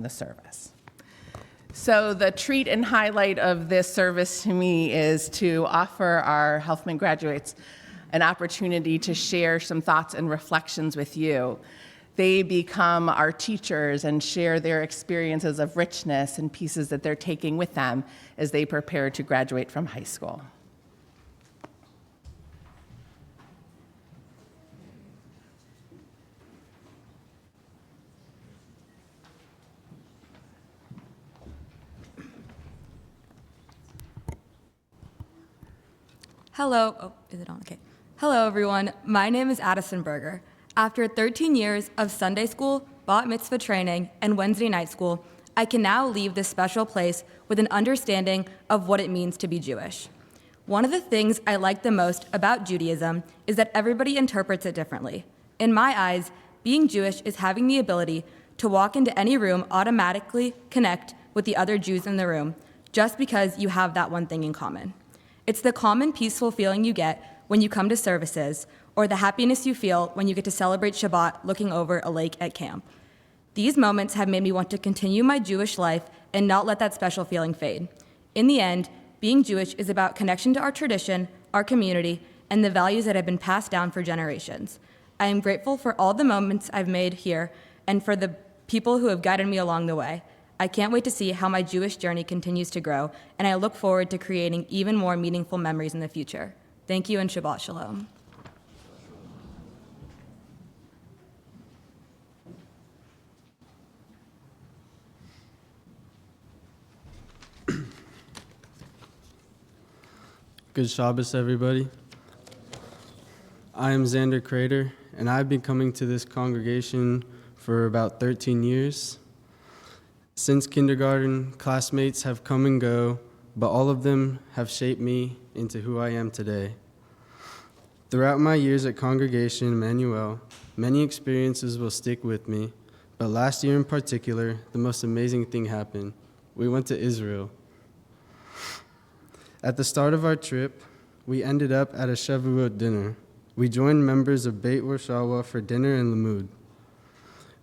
the service. So the treat and highlight of this service to me is to offer our Helfman graduates an opportunity to share some thoughts and reflections with you. They become our teachers and share their experiences of richness and pieces that they're taking with them as they prepare to graduate from high school. Hello, is it on? Okay. Hello, everyone. My name is Addison Berger. After 13 years of Sunday school, bat mitzvah training, and Wednesday night school, I can now leave this special place with an understanding of what it means to be Jewish. One of the things I like the most about Judaism is that everybody interprets it differently. In my eyes, being Jewish is having the ability to walk into any room, automatically connect with the other Jews in the room, just because you have that one thing in common. It's the common peaceful feeling you get when you come to services, or the happiness you feel when you get to celebrate Shabbat looking over a lake at camp. These moments have made me want to continue my Jewish life and not let that special feeling fade. In the end, being Jewish is about connection to our tradition, our community, and the values that have been passed down for generations. I am grateful for all the moments I've made here and for the people who have guided me along the way. I can't wait to see how my Jewish journey continues to grow, and I look forward to creating even more meaningful memories in the future. Thank you, and Shabbat Shalom. Good Shabbos, everybody. I am Xander Crater, and I've been coming to this congregation for about 13 years. Since kindergarten, classmates have come and go, but all of them have shaped me into who I am today. Throughout my years at Congregation Emmanuel, many experiences will stick with me, but last year in particular, the most amazing thing happened. We went to Israel. At the start of our trip, we ended up at a Shavuot dinner. We joined members of Beit Warshawa for dinner and Limud.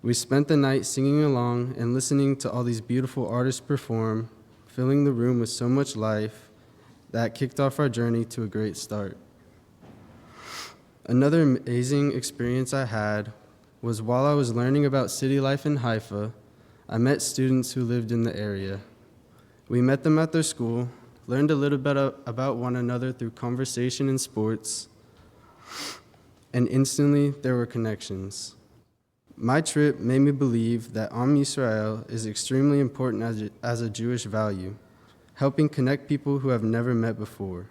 We spent the night singing along and listening to all these beautiful artists perform, filling the room with so much life that kicked off our journey to a great start. Another amazing experience I had was while I was learning about city life in Haifa, I met students who lived in the area. We met them at their school, learned a little bit about one another through conversation and sports, and instantly there were connections. My trip made me believe that Am Yisrael is extremely important as a Jewish value, helping connect people who have never met before.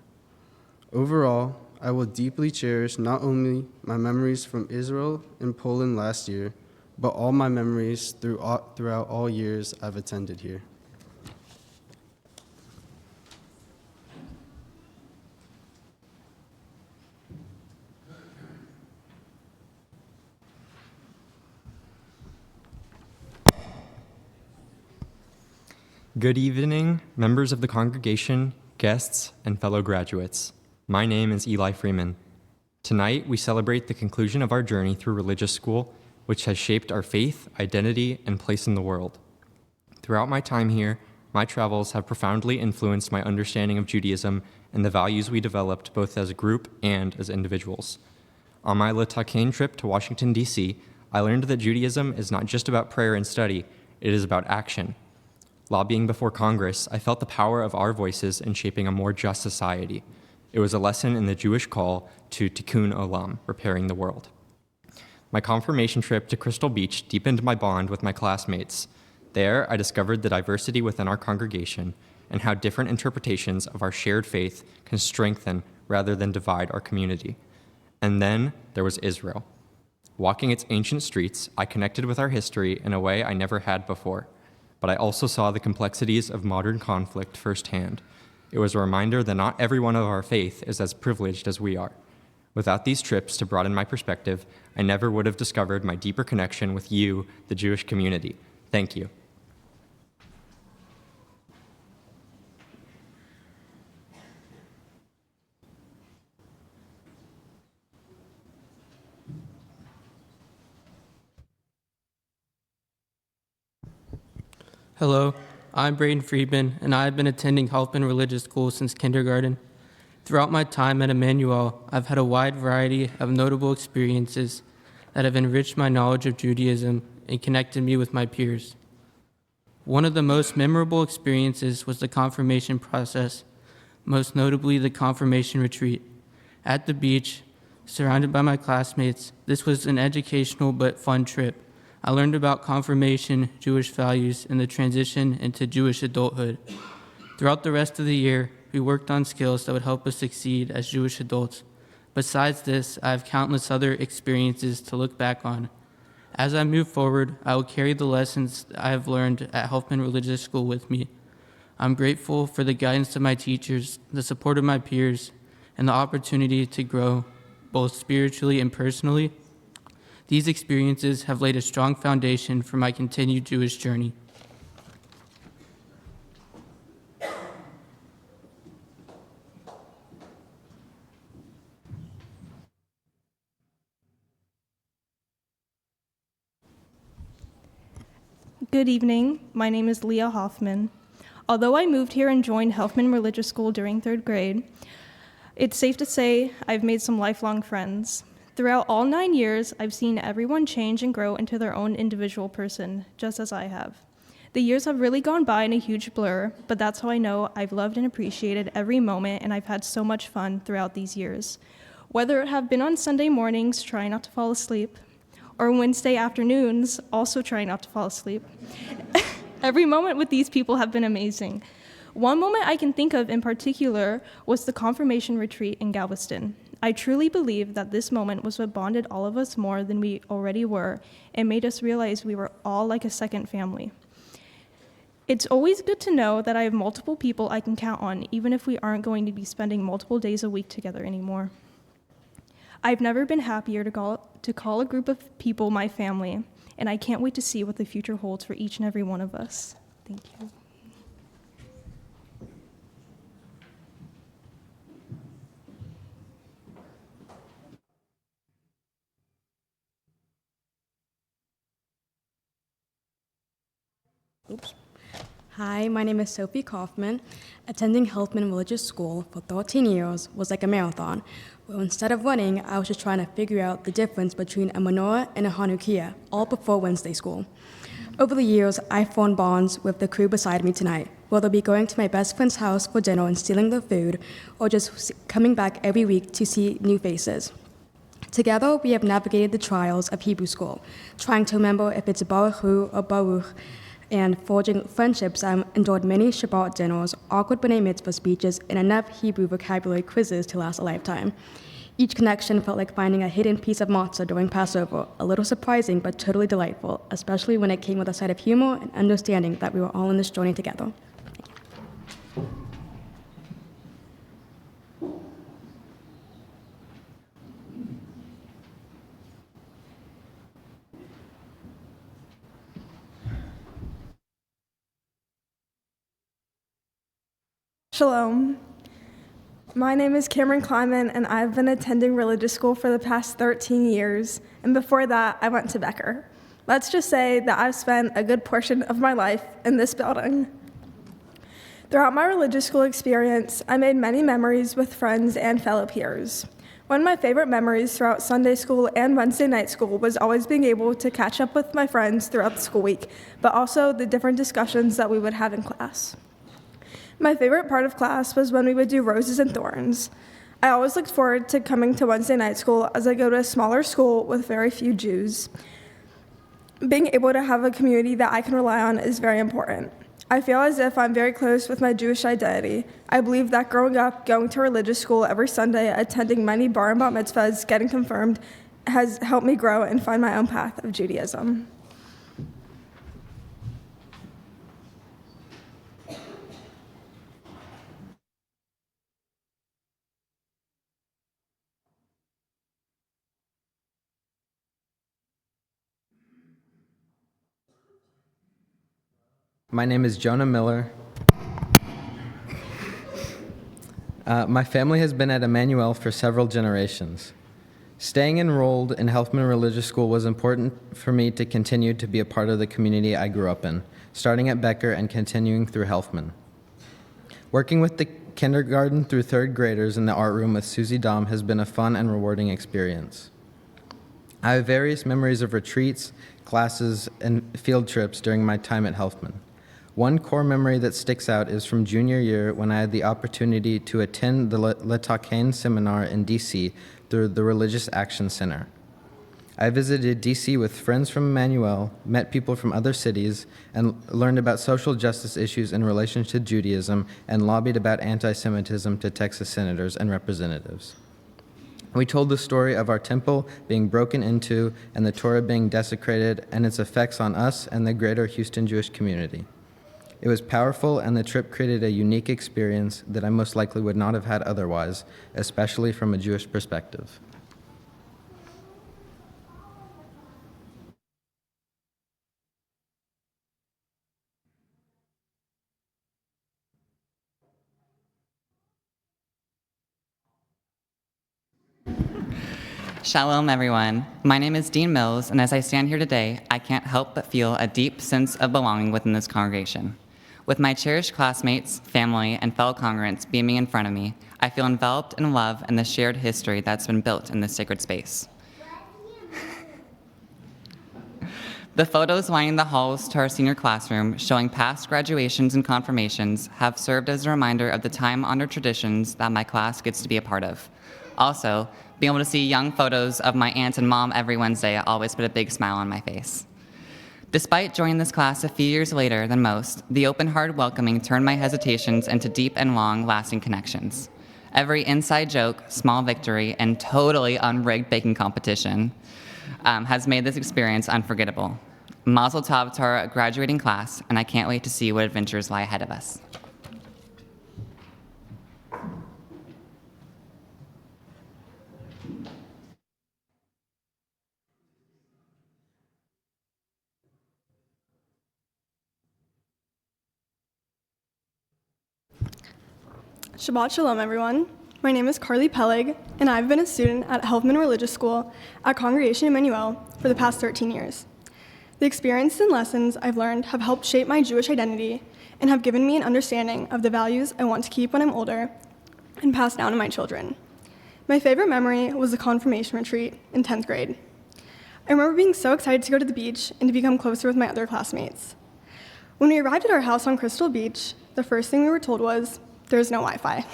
Overall, I will deeply cherish not only my memories from Israel and Poland last year, but all my memories throughout all years I've attended here. Good evening, members of the congregation, guests, and fellow graduates. My name is Eli Freeman. Tonight, we celebrate the conclusion of our journey through religious school, which has shaped our faith, identity, and place in the world. Throughout my time here, my travels have profoundly influenced my understanding of Judaism and the values we developed both as a group and as individuals. On my L'Takein trip to Washington, D.C., I learned that Judaism is not just about prayer and study, it is about action. Lobbying before Congress, I felt the power of our voices in shaping a more just society. It was a lesson in the Jewish call to tikkun olam, repairing the world. My confirmation trip to Crystal Beach deepened my bond with my classmates. There, I discovered the diversity within our congregation and how different interpretations of our shared faith can strengthen rather than divide our community. And then there was Israel. Walking its ancient streets, I connected with our history in a way I never had before. But I also saw the complexities of modern conflict firsthand. It was a reminder that not everyone of our faith is as privileged as we are. Without these trips to broaden my perspective, I never would have discovered my deeper connection with you, the Jewish community. Thank you. Hello, I'm Braden Friedman, and I have been attending Helfman Religious School since kindergarten. Throughout my time at Emmanuel, I've had a wide variety of notable experiences that have enriched my knowledge of Judaism and connected me with my peers. One of the most memorable experiences was the confirmation process, most notably the confirmation retreat. At the beach, surrounded by my classmates, this was an educational but fun trip. I learned about confirmation, Jewish values, and the transition into Jewish adulthood. Throughout the rest of the year, we worked on skills that would help us succeed as Jewish adults. Besides this, I have countless other experiences to look back on. As I move forward, I will carry the lessons I have learned at Helfman Religious School with me. I'm grateful for the guidance of my teachers, the support of my peers, and the opportunity to grow, both spiritually and personally. These experiences have laid a strong foundation for my continued Jewish journey. Good evening. My name is Leah Hoffman. Although I moved here and joined Helfman Religious School during 3rd grade, it's safe to say I've made some lifelong friends. Throughout all 9 years, I've seen everyone change and grow into their own individual person, just as I have. The years have really gone by in a huge blur, but that's how I know I've loved and appreciated every moment, and I've had so much fun throughout these years. Whether it have been on Sunday mornings trying not to fall asleep, or Wednesday afternoons also trying not to fall asleep. Every moment with these people have been amazing. One moment I can think of in particular was the confirmation retreat in Galveston. I truly believe that this moment was what bonded all of us more than we already were and made us realize we were all like a second family. It's always good to know that I have multiple people I can count on, even if we aren't going to be spending multiple days a week together anymore. I've never been happier to call a group of people my family, and I can't wait to see what the future holds for each and every one of us. Thank you. Hi, my name is Sophie Kaufman. Attending Helfman Religious School for 13 years was like a marathon, where instead of running, I was just trying to figure out the difference between a menorah and a Hanukkah, all before Wednesday school. Over the years, I've formed bonds with the crew beside me tonight, whether it be going to my best friend's house for dinner and stealing their food, or just coming back every week to see new faces. Together, we have navigated the trials of Hebrew school, trying to remember if it's Baruch Hu or Baruch, and forging friendships. I've enjoyed many Shabbat dinners, awkward B'nai Mitzvah speeches, and enough Hebrew vocabulary quizzes to last a lifetime. Each connection felt like finding a hidden piece of matzah during Passover, a little surprising but totally delightful, especially when it came with a side of humor and understanding that we were all in this journey together. Shalom. My name is Cameron Kleiman, and I've been attending religious school for the past 13 years, and before that, I went to Becker. Let's just say that I've spent a good portion of my life in this building. Throughout my religious school experience, I made many memories with friends and fellow peers. One of my favorite memories throughout Sunday school and Wednesday night school was always being able to catch up with my friends throughout the school week, but also the different discussions that we would have in class. My favorite part of class was when we would do roses and thorns. I always looked forward to coming to Wednesday night school as I go to a smaller school with very few Jews. Being able to have a community that I can rely on is very important. I feel as if I'm very close with my Jewish identity. I believe that growing up, going to religious school every Sunday, attending many bar and bat mitzvahs, getting confirmed, has helped me grow and find my own path of Judaism. My name is Jonah Miller. My family has been at Emmanuel for several generations. Staying enrolled in Helfman Religious School was important for me to continue to be a part of the community I grew up in, starting at Becker and continuing through Helfman. Working with the kindergarten through third graders in the art room with Susie Dom has been a fun and rewarding experience. I have various memories of retreats, classes, and field trips during my time at Helfman. One core memory that sticks out is from junior year when I had the opportunity to attend the Le Taquin seminar in DC through the Religious Action Center. I visited DC with friends from Emmanuel, met people from other cities, and learned about social justice issues in relation to Judaism and lobbied about anti-Semitism to Texas senators and representatives. We told the story of our temple being broken into and the Torah being desecrated and its effects on us and the greater Houston Jewish community. It was powerful, and the trip created a unique experience that I most likely would not have had otherwise, especially from a Jewish perspective. Shalom, everyone. My name is Dean Mills, and as I stand here today, I can't help but feel a deep sense of belonging within this congregation. With my cherished classmates, family, and fellow congregants beaming in front of me, I feel enveloped in love and the shared history that's been built in this sacred space. The photos lining the halls to our senior classroom showing past graduations and confirmations have served as a reminder of the time-honored traditions that my class gets to be a part of. Also, being able to see young photos of my aunt and mom every Wednesday always put a big smile on my face. Despite joining this class a few years later than most, the open-hearted welcoming turned my hesitations into deep and long-lasting connections. Every inside joke, small victory, and totally unrigged baking competition has made this experience unforgettable. Mazel tov to our graduating class, and I can't wait to see what adventures lie ahead of us. Shabbat Shalom, everyone. My name is Carly Pellig, and I've been a student at Helfman Religious School at Congregation Emmanuel for the past 13 years. The experiences and lessons I've learned have helped shape my Jewish identity and have given me an understanding of the values I want to keep when I'm older and pass down to my children. My favorite memory was the confirmation retreat in 10th grade. I remember being so excited to go to the beach and to become closer with my other classmates. When we arrived at our house on Crystal Beach, the first thing we were told was, "There's no Wi-Fi."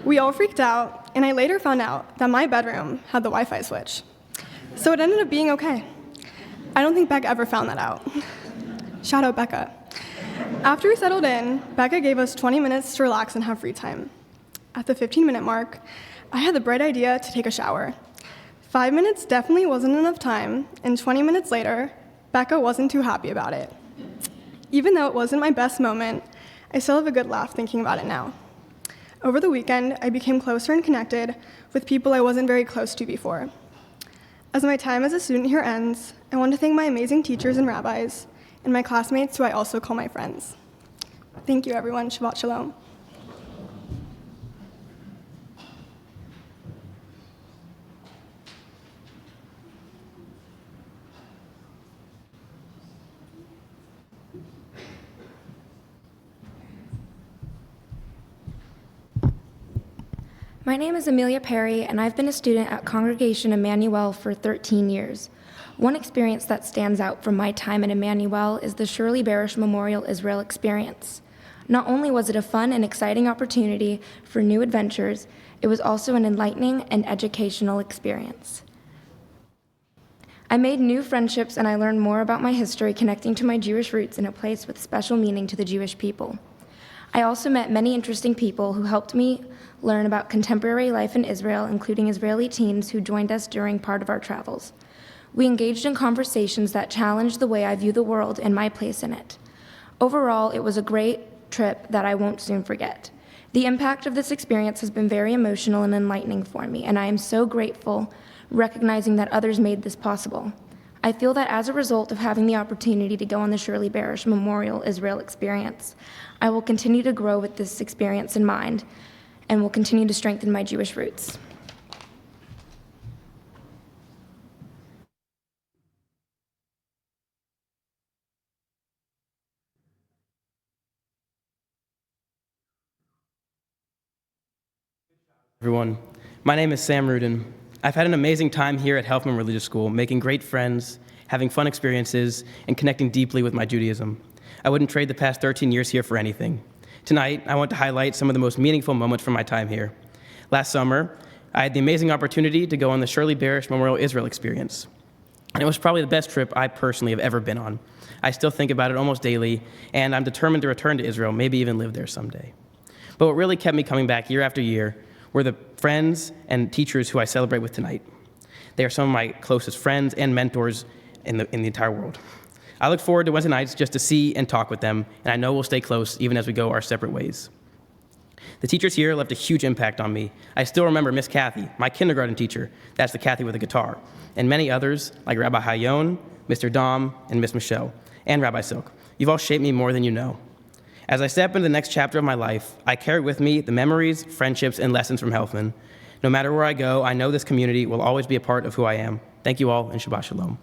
We all freaked out, and I later found out that my bedroom had the Wi-Fi switch. So it ended up being okay. I don't think Becca ever found that out. Shout out Becca. After we settled in, Becca gave us 20 minutes to relax and have free time. At the 15-minute mark, I had the bright idea to take a shower. 5 minutes definitely wasn't enough time, and 20 minutes later, Becca wasn't too happy about it. Even though it wasn't my best moment, I still have a good laugh thinking about it now. Over the weekend, I became closer and connected with people I wasn't very close to before. As my time as a student here ends, I want to thank my amazing teachers and rabbis, and my classmates who I also call my friends. Thank you, everyone. Shabbat Shalom. My name is Amelia Perry, and I've been a student at Congregation Emmanuel for 13 years. One experience that stands out from my time at Emmanuel is the Shirley Barish Memorial Israel experience. Not only was it a fun and exciting opportunity for new adventures, it was also an enlightening and educational experience. I made new friendships, and I learned more about my history, connecting to my Jewish roots in a place with special meaning to the Jewish people. I also met many interesting people who helped me learn about contemporary life in Israel, including Israeli teens who joined us during part of our travels. We engaged in conversations that challenged the way I view the world and my place in it. Overall, it was a great trip that I won't soon forget. The impact of this experience has been very emotional and enlightening for me, and I am so grateful recognizing that others made this possible. I feel that as a result of having the opportunity to go on the Shirley Barish Memorial Israel experience, I will continue to grow with this experience in mind and will continue to strengthen my Jewish roots. Everyone. My name is Sam Rudin. I've had an amazing time here at Helfman Religious School, making great friends, having fun experiences, and connecting deeply with my Judaism. I wouldn't trade the past 13 years here for anything. Tonight, I want to highlight some of the most meaningful moments from my time here. Last summer, I had the amazing opportunity to go on the Shirley Barish Memorial Israel experience. And it was probably the best trip I personally have ever been on. I still think about it almost daily, and I'm determined to return to Israel, maybe even live there someday. But what really kept me coming back year after year were the friends and teachers who I celebrate with tonight. They are some of my closest friends and mentors in the entire world. I look forward to Wednesday nights just to see and talk with them, and I know we'll stay close even as we go our separate ways. The teachers here left a huge impact on me. I still remember Miss Kathy, my kindergarten teacher, that's the Kathy with the guitar, and many others like Rabbi Hayon, Mr. Dom, and Miss Michelle, and Rabbi Silk. You've all shaped me more than you know. As I step into the next chapter of my life, I carry with me the memories, friendships, and lessons from Helfman. No matter where I go, I know this community will always be a part of who I am. Thank you all, and Shabbat Shalom.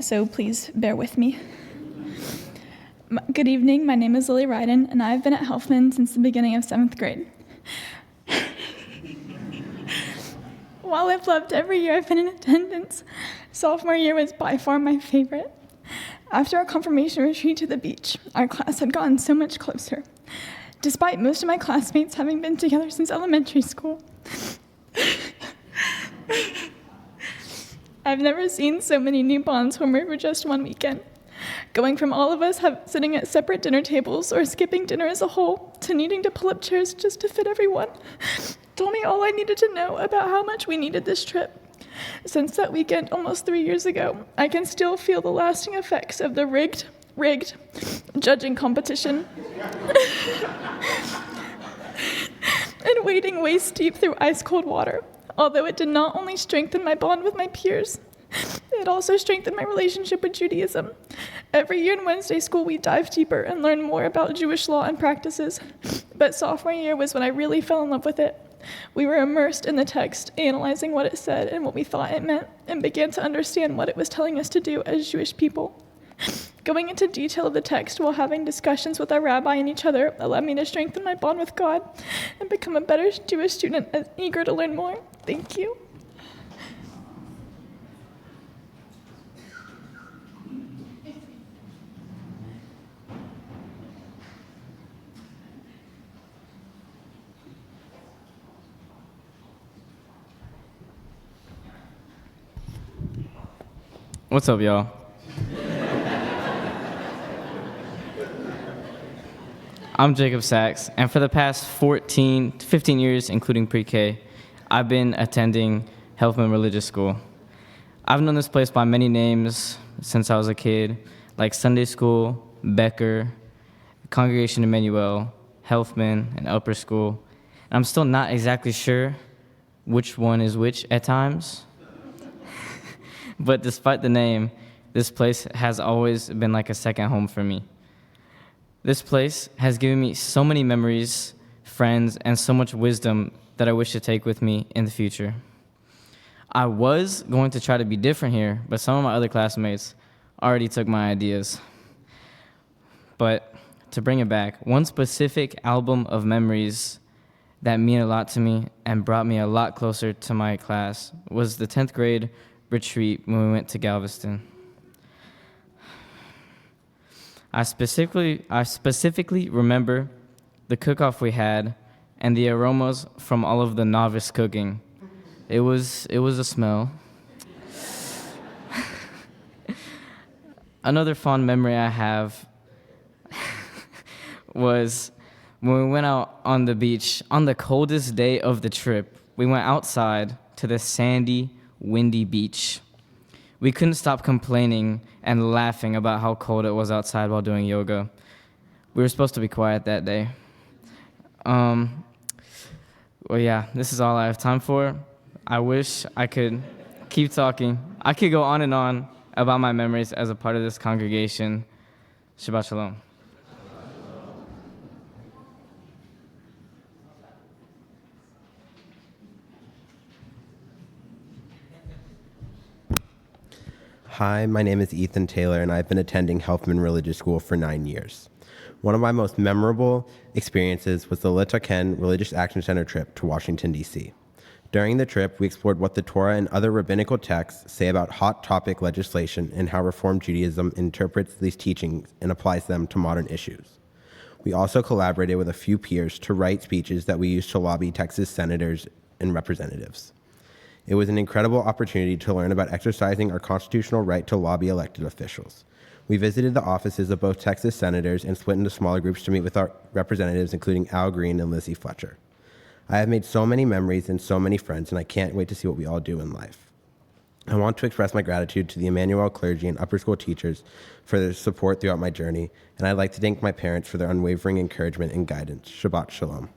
So please bear with me. Good evening, my name is Lily Ryden, and I've been at Helfman since the beginning of 7th grade. While I've loved every year I've been in attendance, sophomore year was by far my favorite. After our confirmation retreat to the beach, our class had gotten so much closer, despite most of my classmates having been together since elementary school. I've never seen so many new bonds formed over just one weekend. Going from all of us sitting at separate dinner tables or skipping dinner as a whole to needing to pull up chairs just to fit everyone told me all I needed to know about how much we needed this trip. Since that weekend almost 3 years ago, I can still feel the lasting effects of the rigged judging competition and wading waist deep through ice-cold water. Although it did not only strengthen my bond with my peers, it also strengthened my relationship with Judaism. Every year in Wednesday school, we dive deeper and learn more about Jewish law and practices. But sophomore year was when I really fell in love with it. We were immersed in the text, analyzing what it said and what we thought it meant, and began to understand what it was telling us to do as Jewish people. Going into detail of the text while having discussions with our rabbi and each other allowed me to strengthen my bond with God and become a better Jewish student and eager to learn more. Thank you. What's up, y'all? I'm Jacob Sachs, and for the past 15 years, including pre-K, I've been attending Helfman Religious School. I've known this place by many names since I was a kid, like Sunday School, Becker, Congregation Emmanuel, Helfman, and Upper School. And I'm still not exactly sure which one is which at times. But despite the name, this place has always been like a second home for me. This place has given me so many memories, friends, and so much wisdom that I wish to take with me in the future. I was going to try to be different here, but some of my other classmates already took my ideas. But to bring it back, one specific album of memories that mean a lot to me and brought me a lot closer to my class was the 10th grade retreat when we went to Galveston. I specifically remember the cook-off we had and the aromas from all of the novice cooking. It was a smell. Another fond memory I have was when we went out on the beach on the coldest day of the trip. We went outside to the sandy, windy beach. We couldn't stop complaining and laughing about how cold it was outside while doing yoga. We were supposed to be quiet that day. Well, yeah, this is all I have time for. I wish I could keep talking. I could go on and on about my memories as a part of this congregation. Shabbat Shalom. Hi, my name is Ethan Taylor, and I've been attending Helfman Religious School for 9 years. One of my most memorable experiences was the Letaken Religious Action Center trip to Washington, D.C. During the trip, we explored what the Torah and other rabbinical texts say about hot topic legislation and how Reform Judaism interprets these teachings and applies them to modern issues. We also collaborated with a few peers to write speeches that we used to lobby Texas senators and representatives. It was an incredible opportunity to learn about exercising our constitutional right to lobby elected officials. We visited the offices of both Texas senators and split into smaller groups to meet with our representatives, including Al Green and Lizzie Fletcher. I have made so many memories and so many friends, and I can't wait to see what we all do in life. I want to express my gratitude to the Emmanuel clergy and upper school teachers for their support throughout my journey, and I'd like to thank my parents for their unwavering encouragement and guidance. Shabbat Shalom.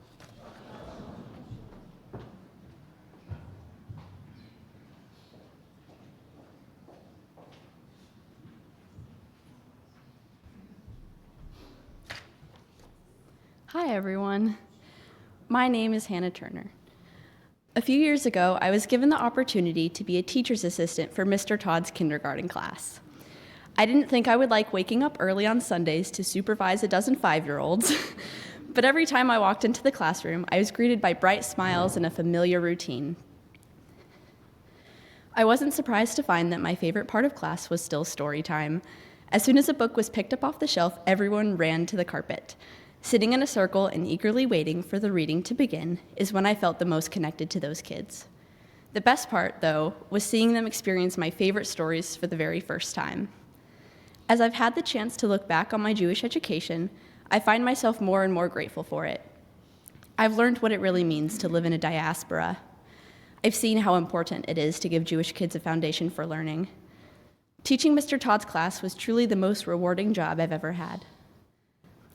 Hi, everyone. My name is Hannah Turner. A few years ago, I was given the opportunity to be a teacher's assistant for Mr. Todd's kindergarten class. I didn't think I would like waking up early on Sundays to supervise a dozen 5-year-olds, but every time I walked into the classroom, I was greeted by bright smiles and a familiar routine. I wasn't surprised to find that my favorite part of class was still story time. As soon as a book was picked up off the shelf, everyone ran to the carpet. Sitting in a circle and eagerly waiting for the reading to begin is when I felt the most connected to those kids. The best part, though, was seeing them experience my favorite stories for the very first time. As I've had the chance to look back on my Jewish education, I find myself more and more grateful for it. I've learned what it really means to live in a diaspora. I've seen how important it is to give Jewish kids a foundation for learning. Teaching Mr. Todd's class was truly the most rewarding job I've ever had.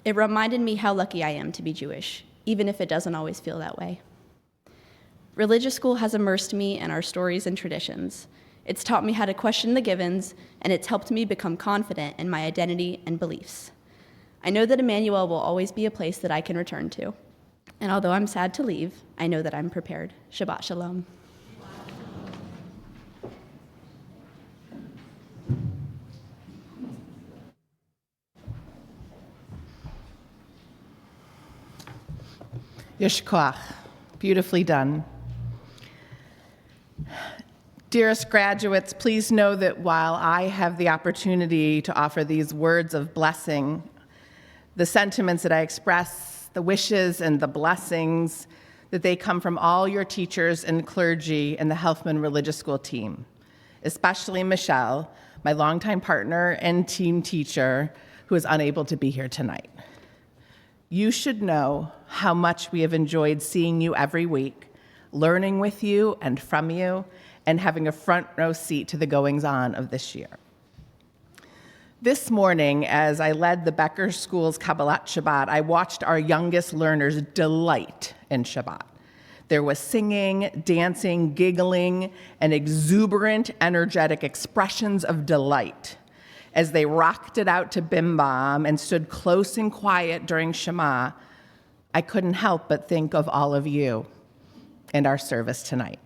It reminded me how lucky I am to be Jewish, even if it doesn't always feel that way. Religious school has immersed me in our stories and traditions. It's taught me how to question the givens, and it's helped me become confident in my identity and beliefs. I know that Emmanuel will always be a place that I can return to. And although I'm sad to leave, I know that I'm prepared. Shabbat Shalom. Yeshkoach, beautifully done. Dearest graduates, please know that while I have the opportunity to offer these words of blessing, the sentiments that I express, the wishes and the blessings, that they come from all your teachers and clergy and the Helfman Religious School team, especially Michelle, my longtime partner and team teacher, who is unable to be here tonight. You should know how much we have enjoyed seeing you every week, learning with you and from you, and having a front row seat to the goings-on of this year. This morning, as I led the Becker School's Kabbalat Shabbat, I watched our youngest learners delight in Shabbat. There was singing, dancing, giggling, and exuberant, energetic expressions of delight as they rocked it out to Bim Bam and stood close and quiet during Shema. I couldn't help but think of all of you and our service tonight.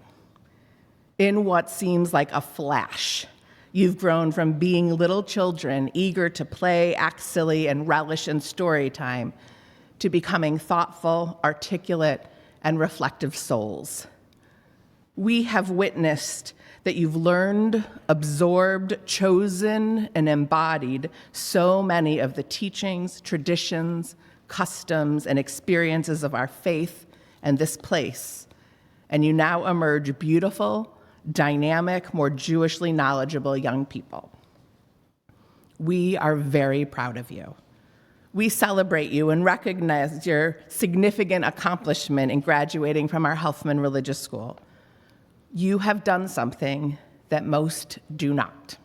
In what seems like a flash, you've grown from being little children eager to play, act silly, and relish in story time to becoming thoughtful, articulate, and reflective souls. We have witnessed that you've learned, absorbed, chosen, and embodied so many of the teachings, traditions, customs, and experiences of our faith and this place, and you now emerge beautiful, dynamic, more Jewishly knowledgeable young people. We are very proud of you. We celebrate you and recognize your significant accomplishment in graduating from our Helfman Religious School. You have done something that most do not.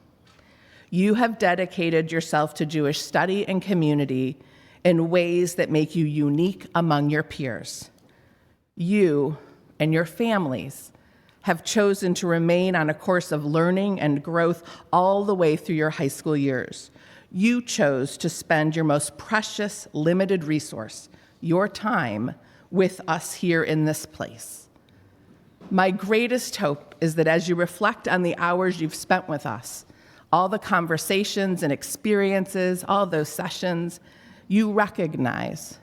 You have dedicated yourself to Jewish study and community in ways that make you unique among your peers. You and your families have chosen to remain on a course of learning and growth all the way through your high school years. You chose to spend your most precious, limited resource, your time, with us here in this place. My greatest hope is that as you reflect on the hours you've spent with us, all the conversations and experiences, all those sessions, you recognize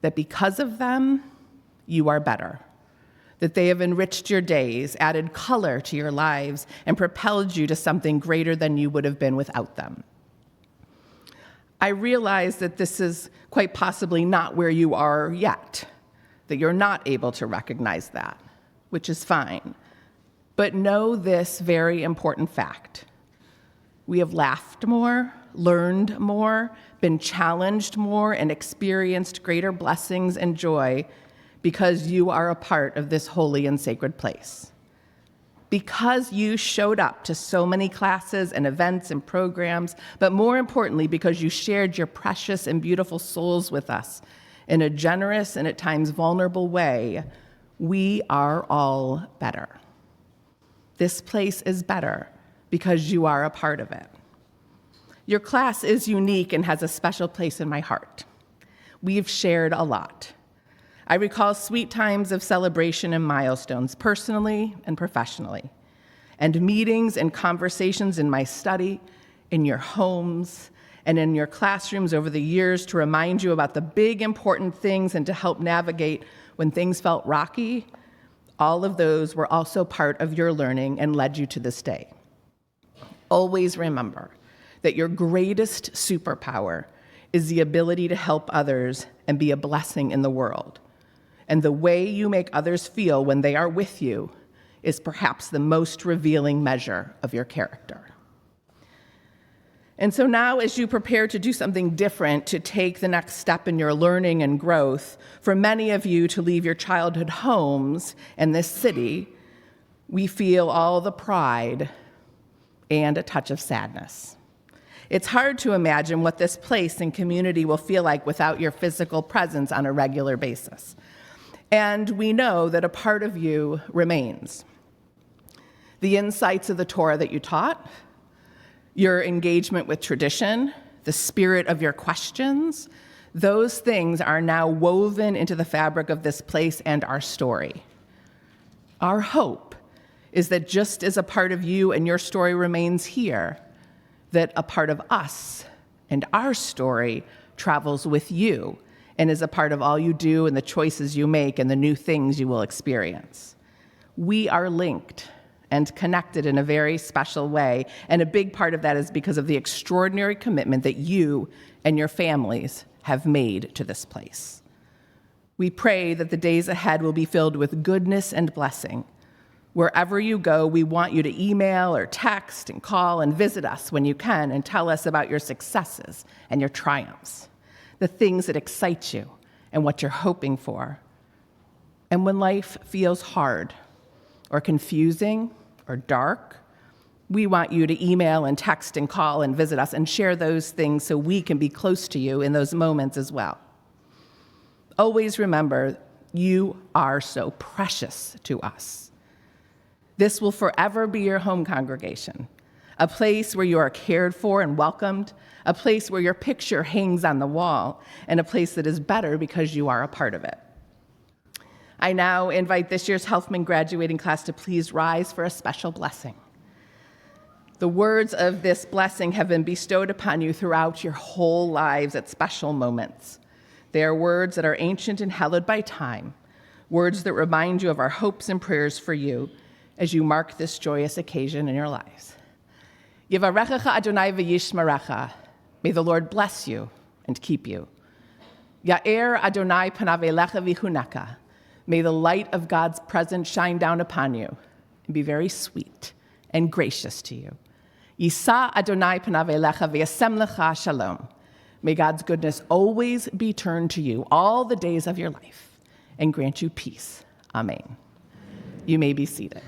that because of them, you are better, that they have enriched your days, added color to your lives, and propelled you to something greater than you would have been without them. I realize that this is quite possibly not where you are yet, that you're not able to recognize that, which is fine. But know this very important fact. We have laughed more, learned more, been challenged more, and experienced greater blessings and joy because you are a part of this holy and sacred place. Because you showed up to so many classes and events and programs, but more importantly, because you shared your precious and beautiful souls with us in a generous and at times vulnerable way, we are all better. This place is better because you are a part of it. Your class is unique and has a special place in my heart. We've shared a lot. I recall sweet times of celebration and milestones, personally and professionally, and meetings and conversations in my study, in your homes, and in your classrooms over the years to remind you about the big, important things and to help navigate when things felt rocky. All of those were also part of your learning and led you to this day. Always remember that your greatest superpower is the ability to help others and be a blessing in the world. And the way you make others feel when they are with you is perhaps the most revealing measure of your character. And so now, as you prepare to do something different, to take the next step in your learning and growth, for many of you to leave your childhood homes and this city, we feel all the pride and a touch of sadness. It's hard to imagine what this place and community will feel like without your physical presence on a regular basis. And we know that a part of you remains. The insights of the Torah that you taught, your engagement with tradition, the spirit of your questions, those things are now woven into the fabric of this place and our story. Our hope is that just as a part of you and your story remains here, that a part of us and our story travels with you and is a part of all you do and the choices you make and the new things you will experience. We are linked and connected in a very special way, and a big part of that is because of the extraordinary commitment that you and your families have made to this place. We pray that the days ahead will be filled with goodness and blessing. Wherever you go, we want you to email or text and call and visit us when you can and tell us about your successes and your triumphs, the things that excite you and what you're hoping for. And when life feels hard or confusing or dark, we want you to email and text and call and visit us and share those things so we can be close to you in those moments as well. Always remember, you are so precious to us. This will forever be your home congregation, a place where you are cared for and welcomed, a place where your picture hangs on the wall, and a place that is better because you are a part of it. I now invite this year's Helfman graduating class to please rise for a special blessing. The words of this blessing have been bestowed upon you throughout your whole lives at special moments. They are words that are ancient and hallowed by time, words that remind you of our hopes and prayers for you as you mark this joyous occasion in your lives. Yivarechecha Adonai v'yishmerecha. May the Lord bless you and keep you. Ya'er Adonai panav elecha v'chuneka. May the light of God's presence shine down upon you and be very sweet and gracious to you. Yisa Adonai panav elecha v'yasem lecha shalom. May God's goodness always be turned to you all the days of your life and grant you peace. Amen. You may be seated.